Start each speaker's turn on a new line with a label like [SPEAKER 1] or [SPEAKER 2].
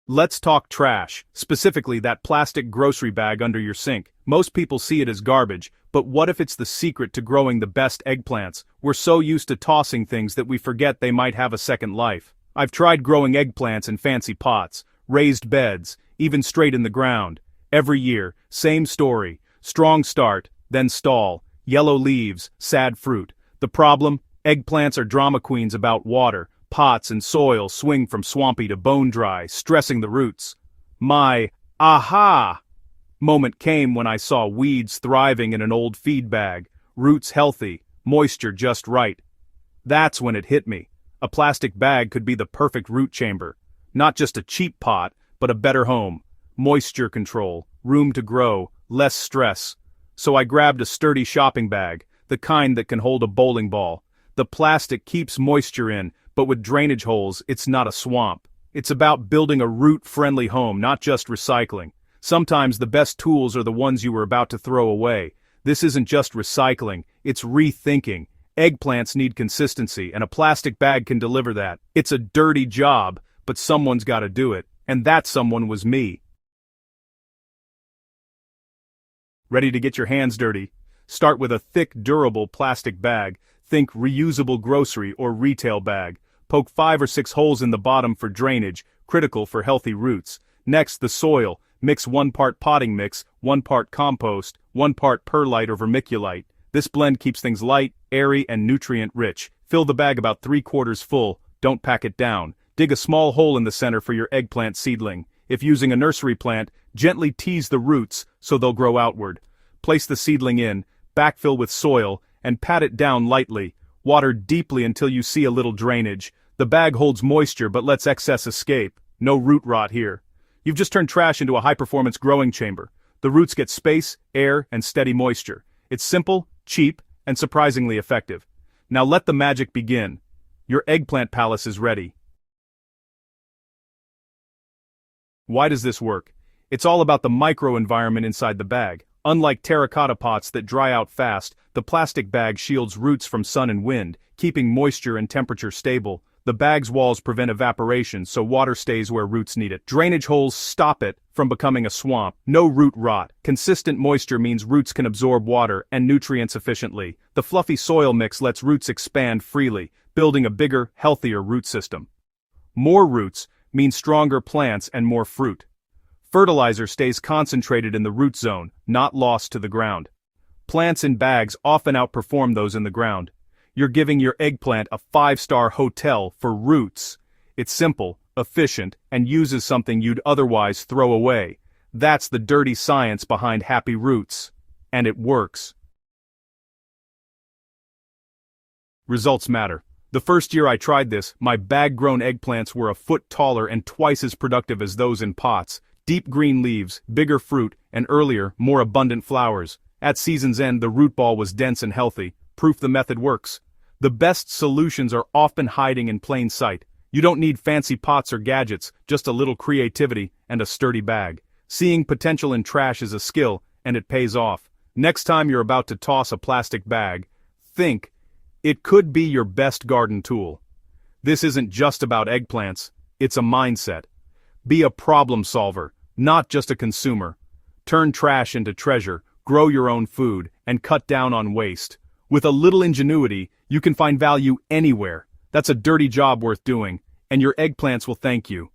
[SPEAKER 1] Let's talk trash, specifically that plastic grocery bag under your sink. Most people see it as garbage, but what if it's the secret to growing the best eggplants? We're so used to tossing things that we forget they might have a second life. I've tried growing eggplants in fancy pots, raised beds, even straight in the ground. Every year, same story. Strong start, then stall. Yellow leaves, sad fruit. The problem? Eggplants are drama queens about water. Pots and soil swing from swampy to bone dry, stressing the roots. My aha moment came when I saw weeds thriving in an old feed bag, roots healthy, moisture just right. That's when it hit me. A plastic bag could be the perfect root chamber. Not just a cheap pot, but a better home. Moisture control, room to grow, less stress. So I grabbed a sturdy shopping bag, the kind that can hold a bowling ball. The plastic keeps moisture in, but with drainage holes, it's not a swamp. It's about building a root-friendly home, not just recycling. Sometimes the best tools are the ones you were about to throw away. This isn't just recycling, it's rethinking. Eggplants need consistency, and a plastic bag can deliver that. It's a dirty job, but someone's got to do it, and that someone was me. Ready to get your hands dirty? Start with a thick, durable plastic bag. Think reusable grocery or retail bag. Poke 5 or 6 holes in the bottom for drainage, critical for healthy roots. Next, the soil. Mix 1 part potting mix, 1 part compost, 1 part perlite or vermiculite. This blend keeps things light, airy, and nutrient-rich. Fill the bag about 3/4 full, don't pack it down. Dig a small hole in the center for your eggplant seedling. If using a nursery plant, gently tease the roots so they'll grow outward. Place the seedling in, backfill with soil, and pat it down lightly. Water deeply until you see a little drainage. The bag holds moisture but lets excess escape. No root rot here. You've just turned trash into a high-performance growing chamber. The roots get space, air, and steady moisture. It's simple, cheap, and surprisingly effective. Now let the magic begin. Your eggplant palace is ready. Why does this work? It's all about the microenvironment inside the bag. Unlike terracotta pots that dry out fast, the plastic bag shields roots from sun and wind, keeping moisture and temperature stable. The bag's walls prevent evaporation so water stays where roots need it. Drainage holes stop it from becoming a swamp. No root rot. Consistent moisture means roots can absorb water and nutrients efficiently. The fluffy soil mix lets roots expand freely, building a bigger, healthier root system. More roots means stronger plants and more fruit. Fertilizer stays concentrated in the root zone, not lost to the ground. Plants in bags often outperform those in the ground. You're giving your eggplant a 5-star hotel for roots. It's simple, efficient, and uses something you'd otherwise throw away. That's the dirty science behind happy roots. And it works. Results matter. The first year I tried this, my bag-grown eggplants were a foot taller and twice as productive as those in pots. Deep green leaves, bigger fruit, and earlier, more abundant flowers. At season's end, the root ball was dense and healthy, proof the method works. The best solutions are often hiding in plain sight. You don't need fancy pots or gadgets, just a little creativity and a sturdy bag. Seeing potential in trash is a skill, and it pays off. Next time you're about to toss a plastic bag, think, it could be your best garden tool. This isn't just about eggplants, it's a mindset. Be a problem solver, not just a consumer. Turn trash into treasure, grow your own food, and cut down on waste. With a little ingenuity, you can find value anywhere. That's a dirty job worth doing, and your eggplants will thank you.